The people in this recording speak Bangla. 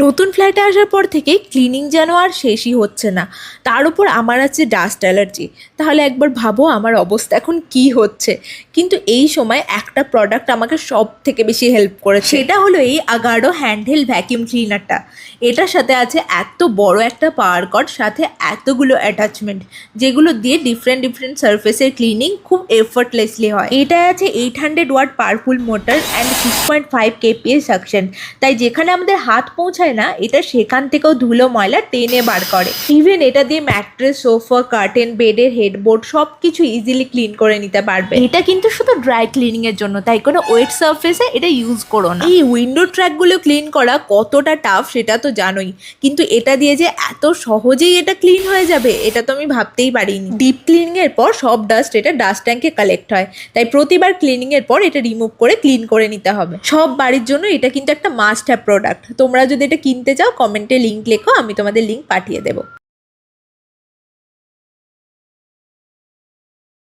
নতুন ফ্ল্যাটে আসার পর থেকে ক্লিনিং যেন আর শেষই হচ্ছে না। তার উপর আমার আছে ডাস্ট অ্যালার্জি। তাহলে একবার ভাবো আমার অবস্থা এখন কি হচ্ছে। কিন্তু এই সময় একটা প্রোডাক্ট আমাকে সব থেকে বেশি হেল্প করেছে, সেটা হলো এই আগারো হ্যান্ডহেল্ড ভ্যাকিউম ক্লিনারটা। এটার সাথে আছে এত বড় একটা পাওয়ার কর্ড, সাথে এতগুলো অ্যাটাচমেন্ট, যেগুলো দিয়ে ডিফারেন্ট ডিফারেন্ট সারফেসের ক্লিনিং খুব এফর্টলেসলি হয়। এটায় আছে 800 watt powerful motor and 6.5 kPa suction. তাই যেখানে আমাদের হাত পৌঁছায় না, এটা সেখান থেকেও ধুলো ময়লা টেনে বার করে। ইভেন এটা দিয়ে ম্যাট্রেস, সোফা, কার্টেন, বেডের হেডবোর্ড সব কিছু ইজিলি ক্লিন করে নিতে পারবে। এটা কিন্তু শুধু ড্রাই ক্লিনিং এর জন্য, তাই কোনো ওয়েট সারফেসে এটা ইউজ করো না। এই উইন্ডো ট্র্যাকগুলো ক্লিন করা কতটা টাফ সেটা তো জানোই, কিন্তু এটা দিয়ে যে এত সহজেই এটা ক্লিন হয়ে যাবে এটা তো আমি ভাবতেই পারিনি। ডিপ ক্লিনিং এর পর সব ডাস্ট এটা ডাস্ট ট্যাঙ্কে কালেক্ট হয়, তাই প্রতিবার ক্লিনিং এর পর এটা রিমুভ করে ক্লিন করে নিতে হবে। সব বাড়ির জন্য এটা কিন্তু একটা মাস্ট হ্যাভ প্রোডাক্ট। তোমরা যদি এটা কিনতে চাও কমেন্টে লিঙ্ক লেখো, আমি তোমাদের লিঙ্ক পাঠিয়ে দেবো।